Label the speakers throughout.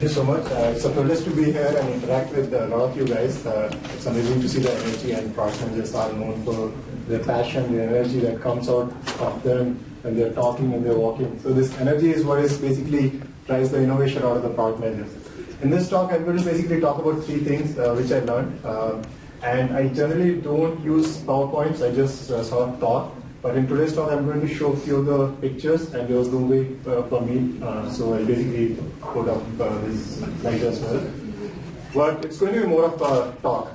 Speaker 1: Thank you so much. It's a privilege to be here and interact with a lot of you guys. It's amazing to see the energy, and product managers are known for their passion, the energy that comes out of them when they're talking and they're walking. So this energy is what is basically drives the innovation out of the product managers. In this talk, I'm going to basically talk about three things which I learned. And I generally don't use PowerPoints, I just sort of talk. But in today's talk, I'm going to show a few of the pictures, and there was no way for me, so I basically put up this slide as well. But it's going to be more of a talk.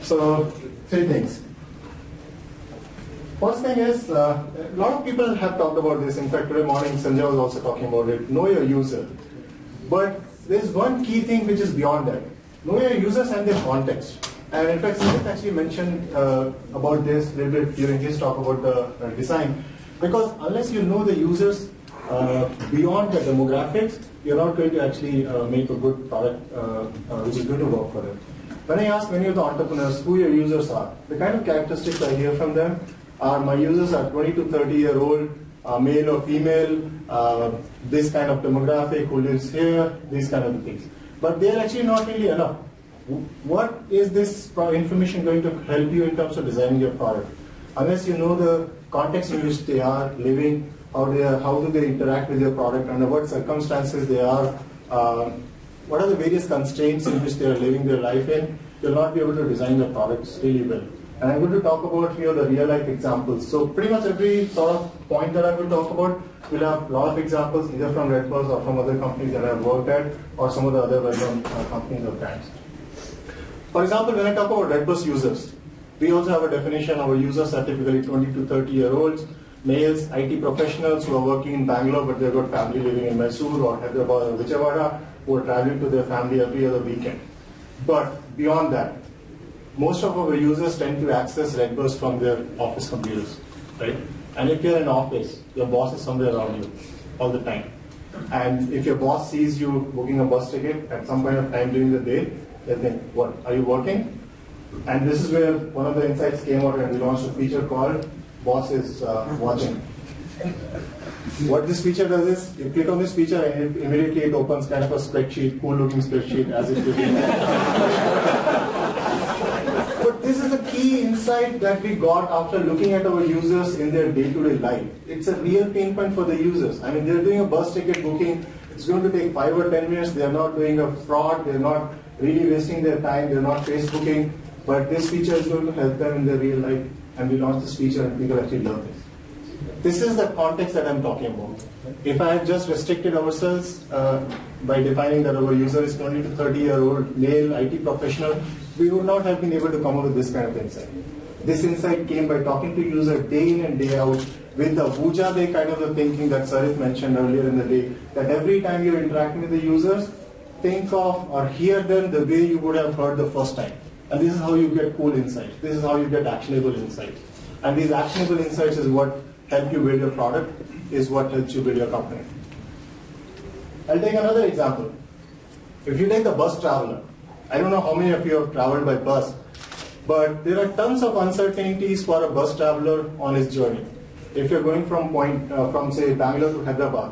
Speaker 1: So, three things. First thing is, a lot of people have talked about this. In fact, today morning, Sanjay was also talking about it. Know your user. But there's one key thing which is beyond that. Know your users and their context. And in fact, Sanjay actually mentioned about this a little bit during his talk about the design. Because unless you know the users beyond the demographics, you're not going to actually make a good product which is going to work for them. When I ask many of the entrepreneurs who your users are, the kind of characteristics I hear from them are my users are 20 to 30-year-old, male or female, this kind of demographic, who lives here, these kind of things. But they're actually not really enough. What is this information going to help you in terms of designing your product? Unless you know the context in which they are living, how do they interact with your product, under what circumstances they are, what are the various constraints in which they are living their life in, you'll not be able to design the products really well. And I'm going to talk about here the real life examples. So pretty much every sort of point that I will talk about will have a lot of examples either from Redbus or from other companies that I've worked at or some of the other well-known companies or brands. For example, when I talk about Redbus users, we also have a definition. Our users are typically 20 to 30-year-olds, males, IT professionals who are working in Bangalore but they've got family living in Mysore or Hyderabad or Vijayawada, who are traveling to their family every other weekend. But beyond that, most of our users tend to access Redbus from their office computers, right? And if you're in office, your boss is somewhere around you all the time. And if your boss sees you booking a bus ticket at some point of time during the day, they think, what, are you working? And this is where one of the insights came out and we launched a feature called Boss is Watching. What this feature does is, you click on this feature and immediately it opens kind of a spreadsheet, cool looking spreadsheet as if you're But this is a key insight that we got after looking at our users in their day-to-day life. It's a real pain point for the users. I mean, they're doing a bus ticket booking, it's going to take 5 or 10 minutes, they're not doing a fraud, they're not really wasting their time, they're not Facebooking, but this feature is going to help them in their real life, and we launched this feature and people actually love this. This is the context that I'm talking about. If I had just restricted ourselves by defining that our user is 20 to 30-year-old male IT professional, we would not have been able to come up with this kind of insight. This insight came by talking to users day in and day out with the Vuja Day kind of the thinking that Sarif mentioned earlier in the day, that every time you're interacting with the users, think of or hear them the way you would have heard the first time. And this is how you get cool insights. This is how you get actionable insights. And these actionable insights is what help you build your product, is what helps you build your company. I'll take another example. If you take the bus traveler, I don't know how many of you have traveled by bus, but there are tons of uncertainties for a bus traveler on his journey. If you're going from say Bangalore to Hyderabad,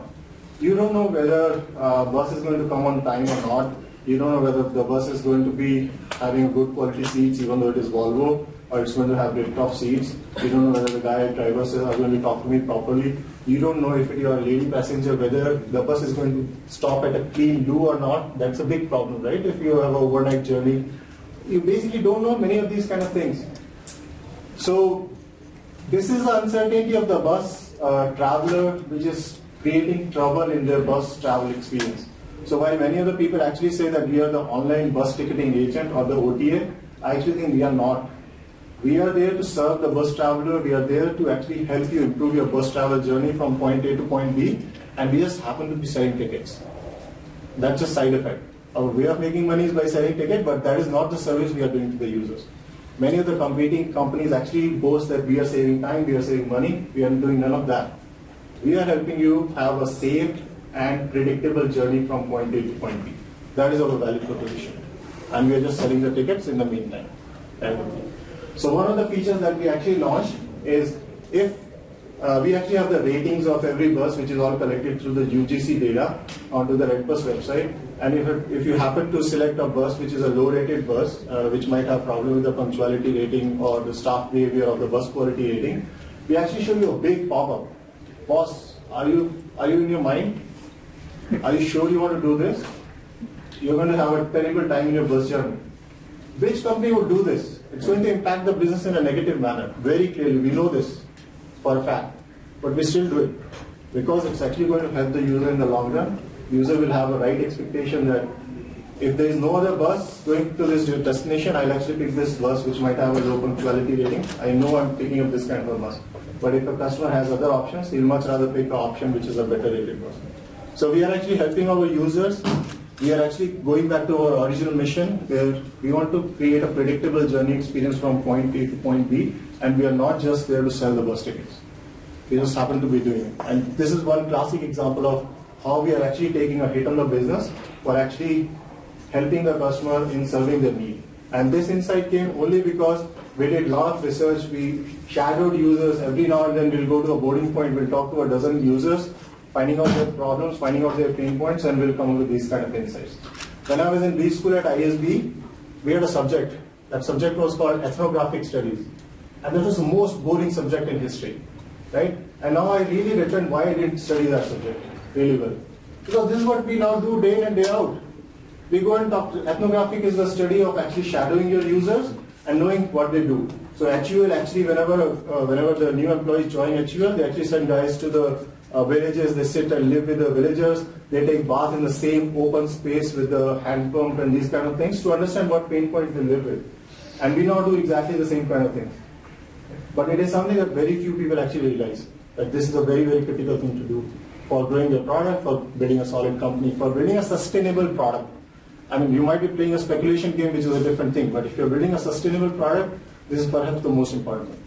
Speaker 1: you don't know whether bus is going to come on time or not. You don't know whether the bus is going to be having good quality seats, even though it is Volvo, or it's going to have top seats. You don't know whether the drivers are going to talk to me properly. You don't know if you are a lady passenger, whether the bus is going to stop at a clean loo or not. That's a big problem, right? If you have an overnight journey, you basically don't know many of these kind of things. So this is the uncertainty of the bus traveler, which is creating trouble in their bus travel experience. So while many other people actually say that we are the online bus ticketing agent or the OTA, I actually think we are not. We are there to serve the bus traveler. We are there to actually help you improve your bus travel journey from point A to point B, and we just happen to be selling tickets. That's a side effect. Our way of making money is by selling tickets, but that is not the service we are doing to the users. Many of the competing companies actually boast that we are saving time, we are saving money. We are doing none of that. We are helping you have a safe and predictable journey from point A to point B. That is our value proposition. And we are just selling the tickets in the meantime. So one of the features that we actually launched is if we actually have the ratings of every bus, which is all collected through the UGC data onto the Redbus website. And if you happen to select a bus which is a low-rated bus, which might have problem with the punctuality rating or the staff behavior or the bus quality rating, we actually show you a big pop-up. Boss, are you in your mind? Are you sure you want to do this? You're going to have a terrible time in your bus journey. Which company would do this? It's going to impact the business in a negative manner. Very clearly, we know this for a fact. But we still do it. Because it's actually going to help the user in the long run. User will have a right expectation that if there is no other bus going to this destination, I'll actually pick this bus which might have a low punctuality rating. I know I'm picking up this kind of a bus. But if a customer has other options, he'll much rather pick an option which is a better rated bus. So we are actually helping our users. We are actually going back to our original mission where we want to create a predictable journey experience from point A to point B, and we are not just there to sell the bus tickets. We just happen to be doing it. And this is one classic example of how we are actually taking a hit on the business for actually helping the customer in serving their need. And this insight came only because we did a lot of research. We shadowed users. Every now and then we'll go to a boarding point, we'll talk to a dozen users, finding out their problems, finding out their pain points, and we'll come up with these kind of insights. When I was in B school at ISB, we had a subject. That subject was called ethnographic studies. And that was the most boring subject in history. Right? And now I really returned why I didn't study that subject really well. Because this is what we now do day in and day out. We go and talk to, ethnographic is the study of actually shadowing your users and knowing what they do. So HUL actually, whenever the new employees join HUL, they actually send guys to the villages, they sit and live with the villagers, they take bath in the same open space with the hand pump and these kind of things to understand what pain points they live with. And we now do exactly the same kind of things. But it is something that very few people actually realize, that this is a very, very critical thing to do for growing your product, for building a solid company, for building a sustainable product. I mean, you might be playing a speculation game, which is a different thing, but if you're building a sustainable product, this is perhaps the most important thing.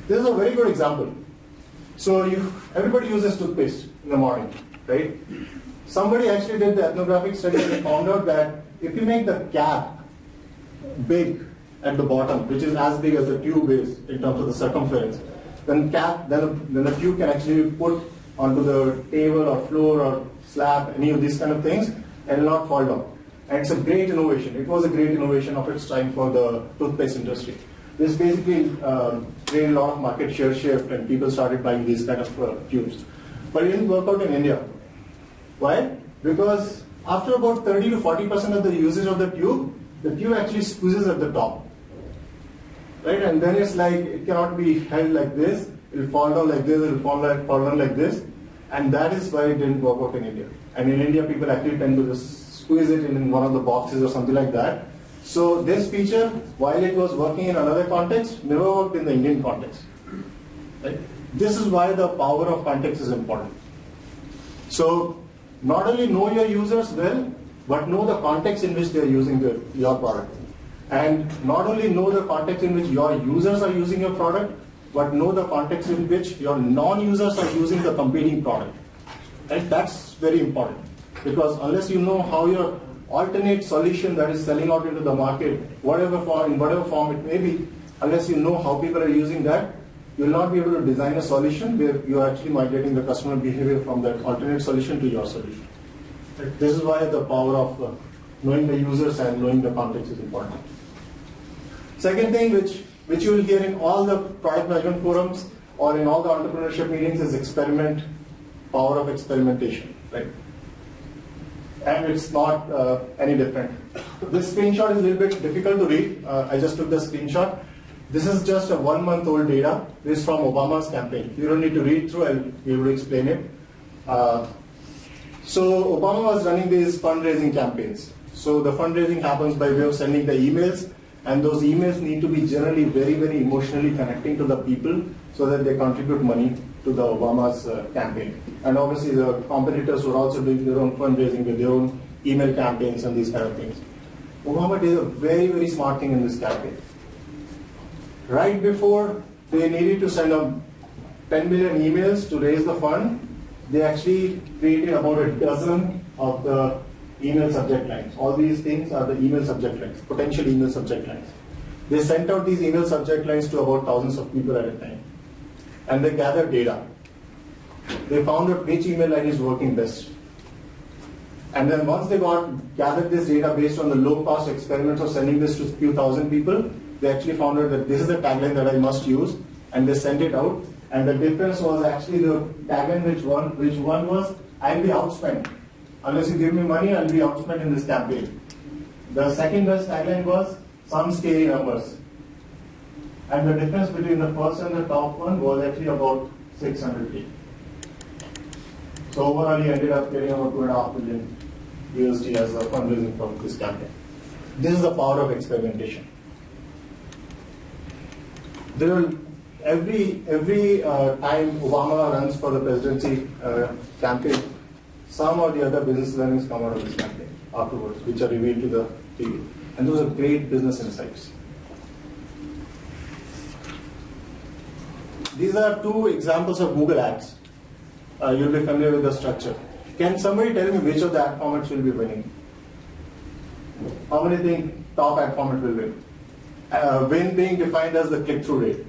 Speaker 1: This is a very good example. So everybody uses toothpaste in the morning, right? Somebody actually did the ethnographic study and found out that if you make the cap big at the bottom, which is as big as the tube is in terms of the circumference, then the tube can actually be put onto the table or floor or slab, any of these kind of things, and will not fall down. And it's a great innovation. It was a great innovation of its time for the toothpaste industry. This basically created a lot of market share shift, and people started buying these kind of tubes. But it didn't work out in India. Why? Because after about 30 to 40% of the usage of the tube actually squeezes at the top. Right? And then it's like, it cannot be held like this, it will fall down like this, it will fall down like this, and that is why it didn't work out in India. And in India, people actually tend to just squeeze it in one of the boxes or something like that. So this feature, while it was working in another context, never worked in the Indian context. Right? This is why the power of context is important. So not only know your users well, but know the context in which they are using your product. And not only know the context in which your users are using your product, but know the context in which your non-users are using the competing product. Right? That's very important. Because unless you know how your alternate solution that is selling out into the market, in whatever form it may be, unless you know how people are using that, you will not be able to design a solution where you are actually migrating the customer behavior from that alternate solution to your solution. Right? This is why the power of knowing the users and knowing the context is important. Second thing which you will hear in all the product management forums or in all the entrepreneurship meetings is experiment, power of experimentation. Right? And it's not any different. This screenshot is a little bit difficult to read. I just took the screenshot. This is just a 1-month-old data. This is from Obama's campaign. You don't need to read through, I'll be able to explain it. So Obama was running these fundraising campaigns. So the fundraising happens by way of sending the emails, and those emails need to be generally very, very emotionally connecting to the people so that they contribute money to the Obama's campaign. And obviously the competitors were also doing their own fundraising with their own email campaigns and these kind of things. Obama did a very, very smart thing in this campaign. Right before they needed to send out 10 million emails to raise the fund, they actually created about a dozen of the email subject lines. All these things are the email subject lines, potential email subject lines. They sent out these email subject lines to about thousands of people at a time. And they gathered data. They found out which email line is working best. And then once they gathered this data based on the low-cost experiments of sending this to a few thousand people, they actually found out that this is the tagline that I must use, and they sent it out. And the difference was actually the tagline which one was, I'll be outspent. Unless you give me money, I'll be outspent in this campaign. The second best tagline was, some scary numbers. And the difference between the first and the top one was actually about 600K. So overall, he ended up getting about $2.5 million USD as a fundraising from this campaign. This is the power of experimentation. There will, every time Obama runs for the presidency campaign, some or the other business learnings come out of this campaign afterwards, which are revealed to the TV. And those are great business insights. These are two examples of Google Ads. You'll be familiar with the structure. Can somebody tell me which of the ad formats will be winning? How many think top ad format will win? Win being defined as the click-through rate.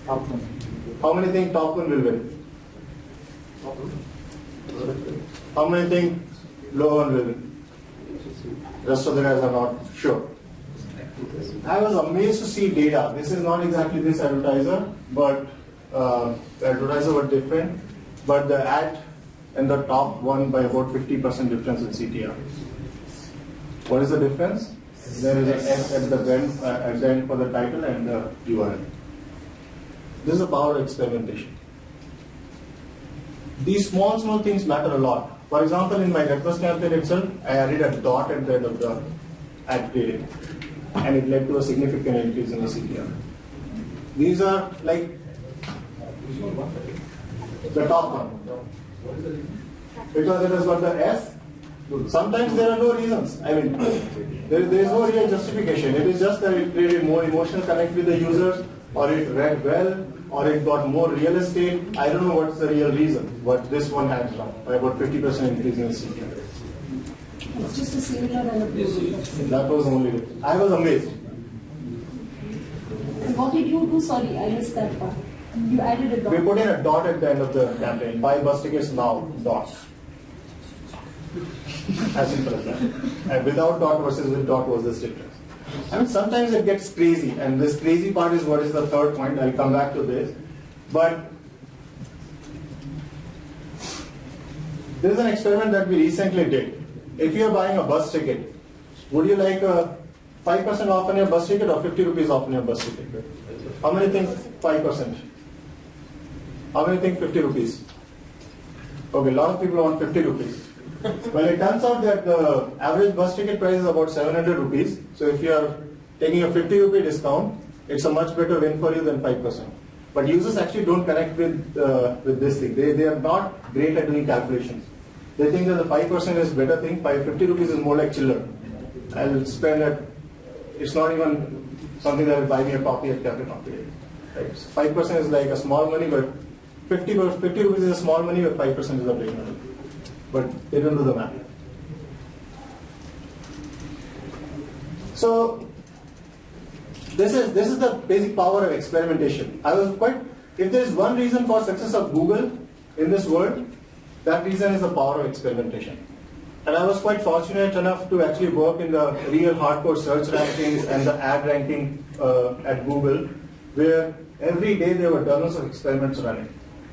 Speaker 2: Top one.
Speaker 1: How many think top one will win? How many think low one will win? Rest of the guys are not sure. I was amazed to see data. This is not exactly this advertiser, but the advertiser were different. But the ad in the top won by about 50% difference in CTR. What is the difference? There is an S at the end for the title and the URL. This is the power of experimentation. These small things matter a lot. For example, in my request campaign itself, I added a dot at the end of the ad creative, and it led to a significant increase in the CTR. These are like the top one. Because it has got the S. Sometimes there are no reasons. I mean, there is no real justification. It is just that it created more emotional connect with the users, or it read well, or it got more real estate. I don't know what's the real reason, but this one had by about 50% increase in CTR.
Speaker 3: It's just a similar and a blue.
Speaker 1: That was only it. I was amazed.
Speaker 3: And what did you do? Sorry, I missed that part. You added a dot.
Speaker 1: We put in a dot at the end of the campaign. Buy bus tickets now, dot. As simple as that. And without dot versus with dot was this difference. I mean, sometimes it gets crazy, and this crazy part is what is the third point. I'll come back to this. But there is an experiment that we recently did. If you are buying a bus ticket, would you like a 5% off on your bus ticket or 50 rupees off on your bus ticket? How many think 5%? How many think 50 rupees? Okay, a lot of people want 50 rupees. Well, it turns out that the average bus ticket price is about 700 rupees. So if you are taking a 50 rupee discount, it's a much better win for you than 5%. But users actually don't connect with this thing. They are not great at doing calculations. They think that the 5% is better thing. 50 rupees is more like chiller. I'll spend it. It's not even something that will buy me a coffee at Cafe Coffee. Right? 5% is like a small money, but 50 rupees is a small money, but 5% is a big money. But they don't do the math. So this is the basic power of experimentation. If there is one reason for success of Google in this world, that reason is the power of experimentation. And I was quite fortunate enough to actually work in the real hardcore search rankings and the ad ranking at Google, where every day there were dozens of experiments running.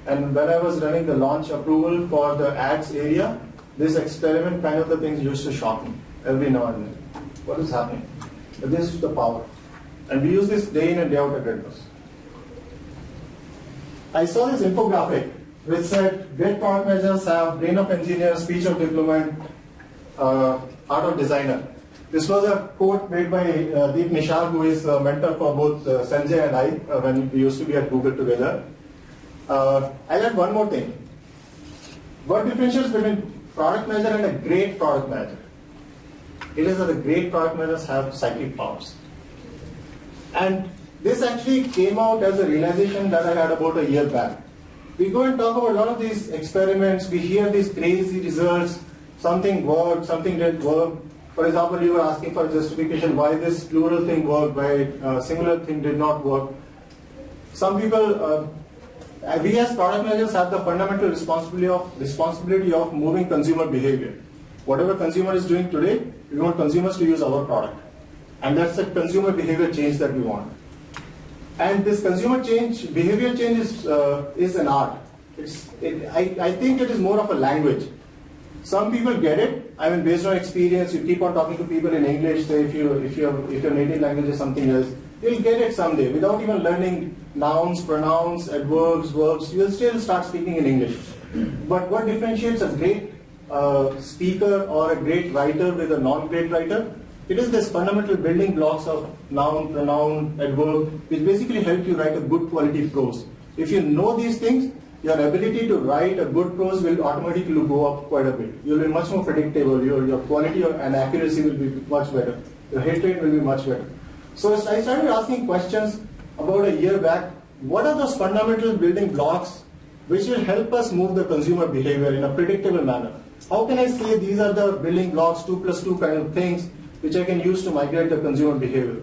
Speaker 1: And when I was running the launch approval for the ads area, this experiment kind of the things used to shock me every now and then. What is happening? But this is the power. And we use this day in and day out at Redbus. I saw this infographic which said, great product managers have brain of engineer, speech of diplomat, art of designer. This was a quote made by Deep Nishal, who is a mentor for both Sanjay and I when we used to be at Google together. I learned one more thing. What differentiates between product manager and a great product manager? It is that the great product managers have psychic powers. And this actually came out as a realization that I had about a year back. We go and talk about a lot of these experiments, we hear these crazy results, something worked, something didn't work. For example, you were asking for justification why this plural thing worked, why a singular thing did not work. Some people We as product managers have the fundamental responsibility of moving consumer behavior. Whatever consumer is doing today, we want consumers to use our product. And that's the consumer behavior change that we want. And this consumer change, behavior change is an art. I think it is more of a language. Some people get it. I mean, based on experience, you keep on talking to people in English. Say if your native language is something else, you'll get it someday without even learning nouns, pronouns, adverbs, verbs. You'll still start speaking in English. But what differentiates a great speaker or a great writer with a non-great writer? It is this fundamental building blocks of noun, pronoun, adverb, which basically help you write a good quality prose. If you know these things, your ability to write a good prose will automatically go up quite a bit. You'll be much more predictable. Your quality and accuracy will be much better. Your hit rate will be much better. So I started asking questions about a year back. What are those fundamental building blocks which will help us move the consumer behavior in a predictable manner? How can I say these are the building blocks, 2 plus 2 kind of things, which I can use to migrate the consumer behavior?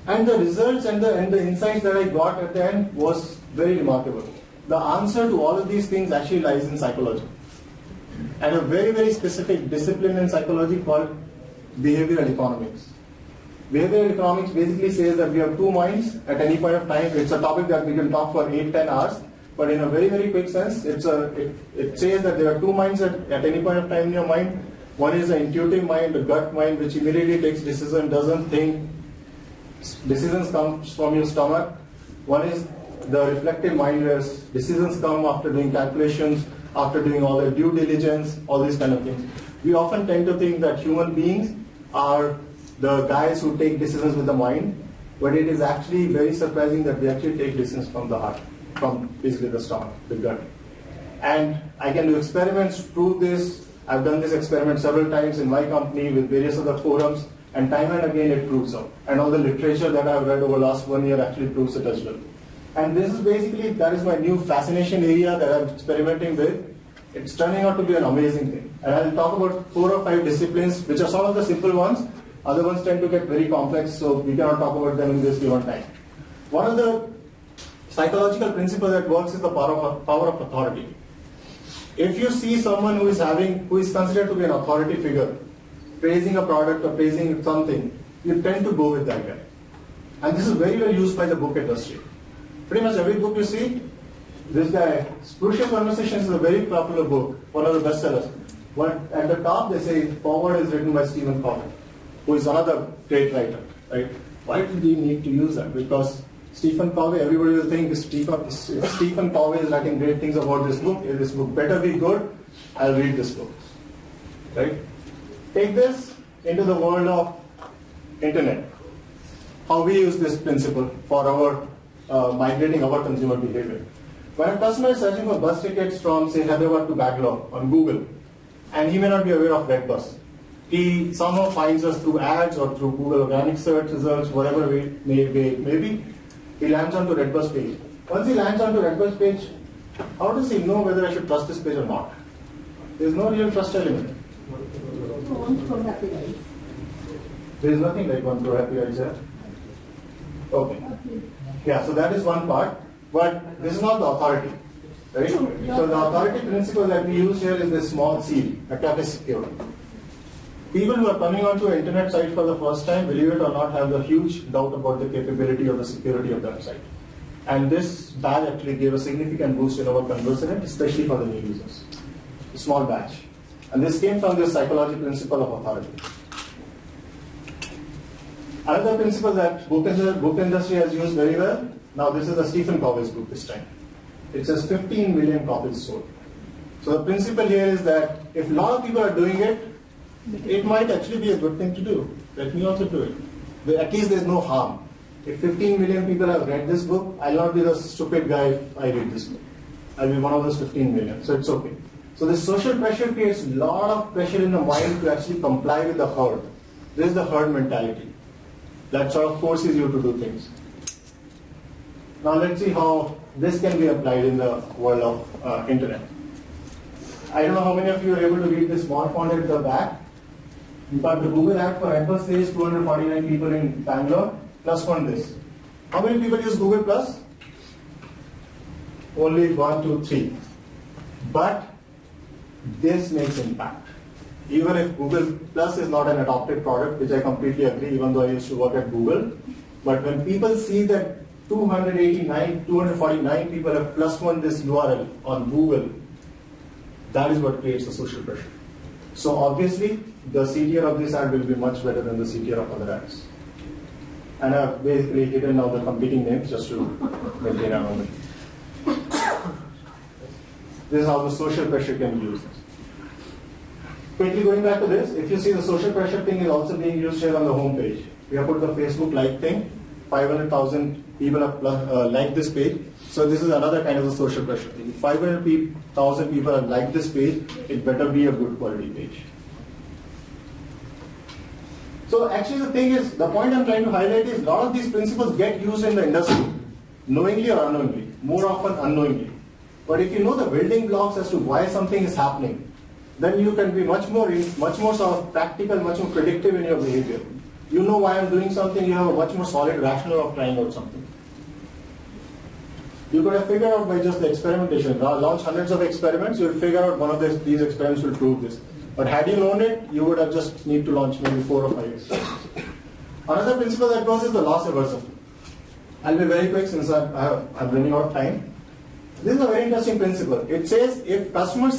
Speaker 1: And the results and the insights that I got at the end was very remarkable. The answer to all of these things actually lies in psychology. And a very, very specific discipline in psychology called behavioral economics. Behavioral economics basically says that we have 2 minds at any point of time. It's a topic that we can talk for 8-10 hours. But in a very, very quick sense, it says that there are 2 minds at any point of time in your mind. One is an intuitive mind, a gut mind, which immediately takes decision, doesn't think. Decisions come from your stomach. One is the reflective mind, where decisions come after doing calculations, after doing all the due diligence, all these kind of things. We often tend to think that human beings are the guys who take decisions with the mind, but it is actually very surprising that we actually take decisions from the heart, from basically the stomach, the gut. And I can do experiments to prove this. I've done this experiment several times in my company with various other forums, and time and again it proves out. And all the literature that I've read over the last 1 year actually proves it as well. And this is basically, that is my new fascination area that I'm experimenting with. It's turning out to be an amazing thing. And I'll talk about 4 or 5 disciplines, which are some of the simple ones. Other ones tend to get very complex, so we cannot talk about them in this given time. One of the psychological principles that works is the power of authority. If you see someone who is considered to be an authority figure, praising a product or praising something, you tend to go with that guy. And this is very well used by the book industry. Pretty much every book you see, this guy, Crucial Conversations is a very popular book, one of the bestsellers. But at the top they say, forward is written by Stephen Covey, who is another great writer. Right? Why do we need to use that? Because Stephen Covey, everybody will think if Stephen Covey is writing great things about this book better be good, I'll read this book. Right? Take this into the world of internet. How we use this principle for our migrating our consumer behavior. When a customer is searching for bus tickets from, say, Hyderabad to Bangalore on Google, and he may not be aware of Redbus, he somehow finds us through ads or through Google organic search results, whatever it may be, he lands onto Redbus page. Once he lands onto Redbus page, how does he know whether I should trust this page or not? There is no real trust element. There is nothing like one pro happy eyes there. Okay. Yeah, so that is one part, but this is not the authority, right? So the authority principle that we use here is this small seal, a cafe secure. People who are coming onto an internet site for the first time, believe it or not, have a huge doubt about the capability or the security of that site. And this badge actually gave a significant boost in our conversion rate, especially for the new users. A small badge. And this came from this psychological principle of authority. Another principle that book industry has used very well, now this is a Stephen Covey's book this time. It says 15 million copies sold. So the principle here is that if a lot of people are doing it, it might actually be a good thing to do. Let me also do it. At least there's no harm. If 15 million people have read this book, I'll not be the stupid guy if I read this book. I'll be one of those 15 million, so it's okay. So this social pressure creates a lot of pressure in the mind to actually comply with the herd. This is the herd mentality that sort of forces you to do things. Now let's see how this can be applied in the world of internet. I don't know how many of you are able to read this small font at the back, but the Google ad for Redbus says 249 people in Bangalore, plus one this. How many people use Google Plus? only 1, 2, 3. But this makes impact. Even if Google Plus is not an adopted product, which I completely agree, even though I used to work at Google, but when people see that 249 people have +1 this URL on Google, that is what creates the social pressure. So obviously, the CTR of this ad will be much better than the CTR of other ads. And I've basically hidden now the competing names just to maintain anonymity. This is how the social pressure can be used. Quickly going back to this, if you see the social pressure thing is also being used here on the home page. We have put the Facebook like thing, 500,000 people have liked this page. So this is another kind of a social pressure thing. If 500,000 people have liked this page, it better be a good quality page. So actually the thing is, the point I'm trying to highlight is a lot of these principles get used in the industry, knowingly or unknowingly, more often unknowingly. But if you know the building blocks as to why something is happening, then you can be much more sort of practical, much more predictive in your behavior. You know why I'm doing something, you have a much more solid rationale of trying out something. You could have figured out by just the experimentation. Launch hundreds of experiments, you'll figure out one of these experiments will prove this. But had you known it, you would have just need to launch maybe 4 or 5 experiments. Another principle that goes is the loss aversion. I'll be very quick since I'm running out of time. This is a very interesting principle. It says if customer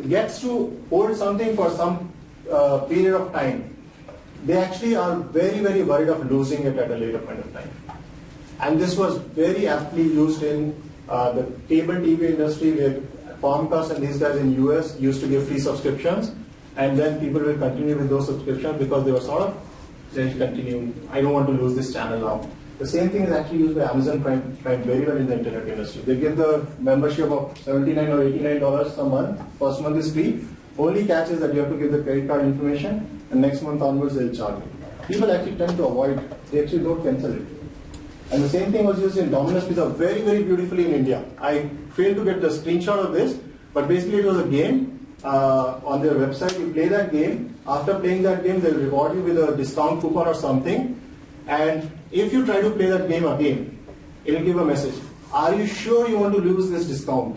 Speaker 1: gets to hold something for some period of time, they actually are very, very worried of losing it at a later point of time. And this was very aptly used in the cable TV industry, where Comcast and these guys in US used to give free subscriptions, and then people will continue with those subscriptions because they were sort of, they continue, I don't want to lose this channel now. The same thing is actually used by Amazon Prime very well in the internet industry. They give the membership of $79 or $89 a month. First month is free. Only catch is that you have to give the credit card information, and next month onwards they'll charge you. People actually tend to avoid, they actually don't cancel it. And the same thing was used in Domino's Pizza very, very beautifully in India. I failed to get the screenshot of this, but basically it was a game on their website. You play that game. After playing that game, they'll reward you with a discount coupon or something. And if you try to play that game again, it'll give a message. Are you sure you want to lose this discount?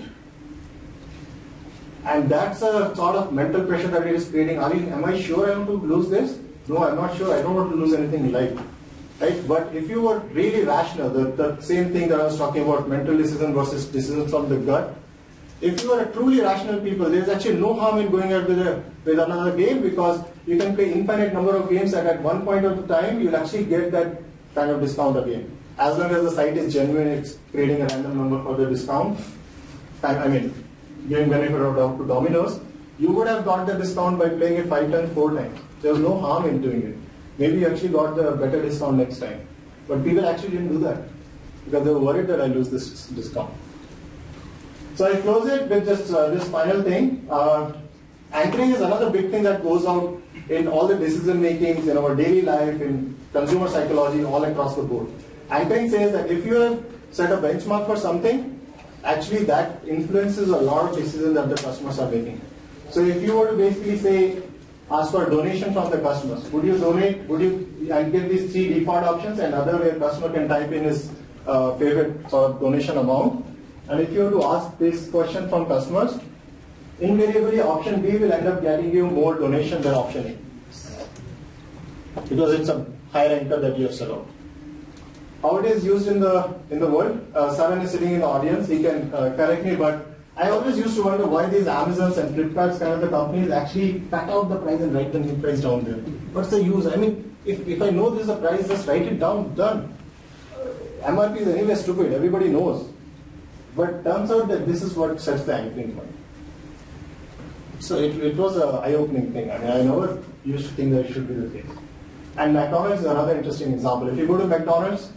Speaker 1: And that's a sort of mental pressure that it is creating. Am I sure I want to lose this? No, I'm not sure. I don't want to lose anything in life. Right? But if you were really rational, the same thing that I was talking about, mental decision versus decision from the gut, if you are a truly rational people, there's actually no harm in going out with another game, because you can play infinite number of games and at one point of the time, you'll actually get that kind of discount again. As long as the site is genuine, it's creating a random number for the discount. I mean, giving benefit of doubt to Domino's, you would have got the discount by playing it 5 times, 4 times. There was no harm in doing it. Maybe you actually got the better discount next time. But people actually didn't do that because they were worried that I lose this discount. So I close it with just this final thing. Anchoring is another big thing that goes out in all the decision makings in our daily life, in consumer psychology, all across the board. Anchoring says that if you have set a benchmark for something, actually that influences a lot of decisions that the customers are making. So if you were to basically say, ask for a donation from the customers, would you donate, I give these 3 default options, and other way a customer can type in his favorite sort of donation amount. And if you were to ask this question from customers, invariably option B will end up getting you more donation than option A, because it's a higher anchor that you have set out. How it is used in the world? Saran is sitting in the audience, he can correct me, but I always used to wonder why these Amazons and Flipkarts kind of the companies actually cut out the price and write the new price down there. What's the use? I mean, if I know this is the price, just write it down, done. MRP is anyway stupid, everybody knows. But turns out that this is what sets the anchoring point. So it was an eye-opening thing. I mean, I never used to think that it should be the case. And McDonald's is another interesting example. If you go to McDonald's,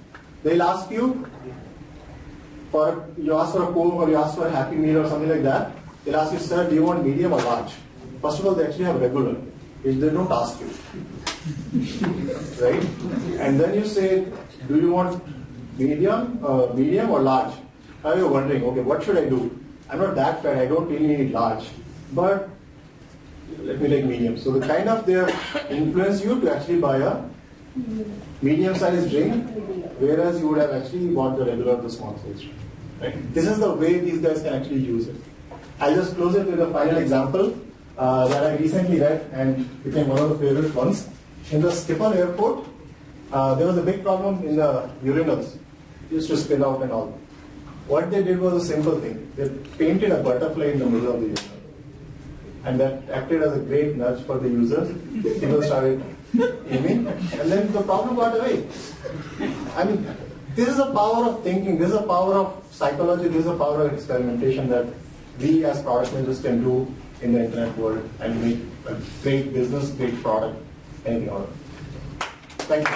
Speaker 1: they'll ask you ask for a Coke or you ask for a Happy Meal or something like that. They'll ask you, sir, do you want medium or large? First of all, they actually have regular. They don't ask you. Right? And then you say, do you want medium or large? Now you're wondering, okay, what should I do? I'm not that fat, I don't really need large. But let me take medium. So the kind of they influence you to actually buy a medium-sized drink, whereas you would have actually bought the regular, the small size drink. Right? This is the way these guys can actually use it. I'll just close it with a final example that I recently read and became one of the favorite ones. In the Schiphol airport, there was a big problem in the urinals. It used to spill out and all. What they did was a simple thing. They painted a butterfly in the middle of the urinal. And that acted as a great nudge for the users. People started aiming, and then the problem got away. I mean, this is a power of thinking, this is a power of psychology, this is a power of experimentation that we as product managers can do in the internet world and make a great business, great product, anything out of it. Thank you.